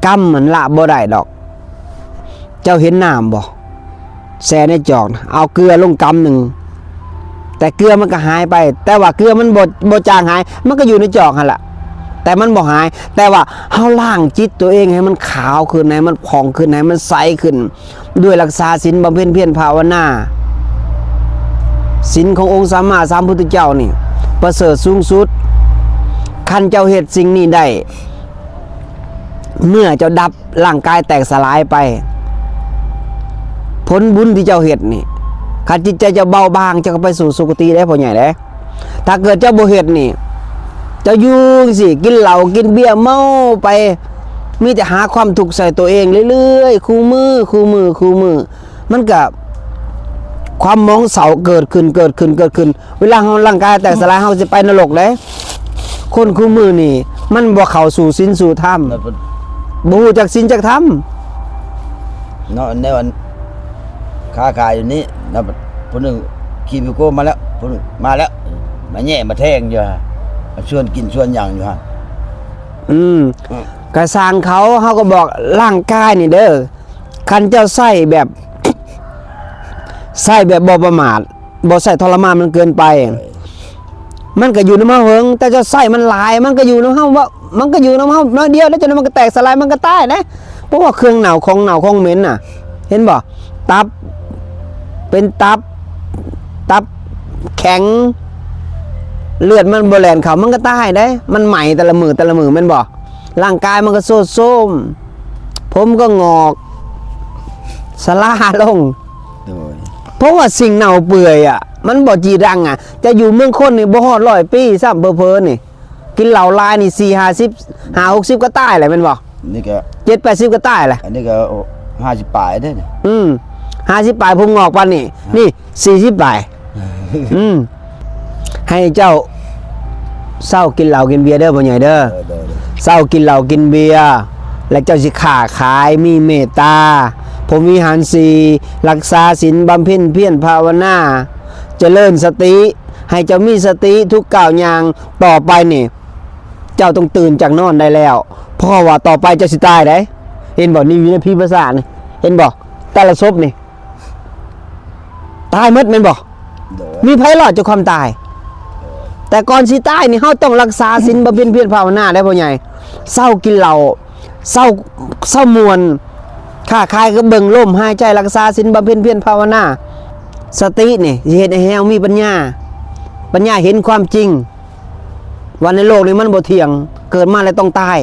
กำเหมือนละบ่ได้ดอกเจ้าเห็นน้ำบ่แช่ในจอกเอาเกลือลงกำหนึ่งแต่เกลือมันก็หายไปแต่ว่าเกลือมันบ่จางหายมันก็อยู่ในจอกหั่นล่ะแต่มันบ่หายแต่ว่าเฮาล้างจิตตัวเองให้มันขาวขึ้นให้มันผ่องขึ้นให้มันใสขึ้นด้วยรักษาศีลบำเพ็ญเพียรภาวนาศีลขององค์สัมมาสัมพุทธเจ้านี่ประเสริฐสูงสุดคันเจ้าเฮ็ดสิ่งนี้ได้เมื่อเจ้าดับร่างกายแตกสลายไปผลบุญที่เจ้าเฮ็ดนี่คันจิตใจจะเบาบางจะไปสู่สุคติได้พ่อใหญ่เด้ถ้าเกิดเจ้าบ่เฮ็ดนี่เจ้าอยู่สิกินเหล้ากินเบียร์เมาไปมีแต่หาความทุกข์ใส่ตัวเองเรื่อยๆคู่มือมันก็ความมองเสาเกิดขึ้นเวลาเฮาร่างกายแตกสลายเฮาสิไปนรกเด้คนคู่มือนี่มันบ่เข้าสู่ศีลสู่ธรรมบ่ฮู้จักศีลจักธรรมเนาะในวันค้าขายอยู่นี้นะผู้หนึ่งขี่บิโก้มาแล้วผู้หนึ่งมาแล้วมาแย่มาแทงอยู่ฮะมาชวนกินชวนอย่างอยู่ฮะกระสร้างเขาก็บอกร่างกายนี่เด้อคันเจ้าใส่แบบบ่ประมาทบ่ใส่ทรมานมันเกินไปมันก็อยู่ในเฮาเฮิงแต่เจ้าใส่มันหลายมันก็อยู่ในเฮาว่ามันก็อยู่ในเฮาน้อยเดียวแล้วจนมันก็แตกสลายมันก็ตายนะเพราะว่าเครื่องเหน่าของเหม็นน่ะเห็นบ่ตับเป็นตับแข็งเลือดมันบ่แล่นเข้ามันก็ตายได้มันใหม่แต่ละมือแม่นบ่ร่างกายมันก็โซดโซมผมก็งอกสลาลงเพราะว่าสิ่งเน่าเปื่อยอ่ะมันบ่จีรังอ่ะจะอยู่เมืองคนนี่บ่ฮอด100 ปีซ้ำเพ้อๆนี่กินเหล้าลายนี่40 50ก็ตายแหละแม่นบ่นี่ก็70 80ก็ตายแหละอันนี้ก็50 ปลายได้นี่50 ปลายผมงอกปานนี่40 ปลายให้เจ้าเศร้ากินเหล้ากินเบียร์เด้อพ่อใหญ่เด้อเศร้ากินเหล้ากินเบียร์และเจ้าสิค้าขายมีเมตตาผมวิหารสีรักษาศีลบำเพ็ญเพียรภาวนาเจริญสติให้เจ้ามีสติทุกก้าวย่างต่อไปนี่เจ้าต้องตื่นจากนอนได้แล้วเพราะว่าต่อไปเจ้าสิตายได้เห็นบ่นี่วินาทีภาษานี่เห็นบ่แต่ละศพนี่ตายหมดแม่นบ่มีไผรอดจากความตายแต่ก่อนสิตายนี่เฮาต้องรักษาศีลบำเพ็ญเพียรภาวนาได้พ่อใหญ่เศร้ากินเหล้าเศร้ามวนค้าขายก็เบิ่งลมหายใจรักษาศีลบำเพ็ญเพียรภาวนาสตินี่สิเฮ็ดให้เฮามีปัญญาเห็นความจริงว่าในโลกนี้มันบ่เที่ยงเกิดมาแล้วต้องตาย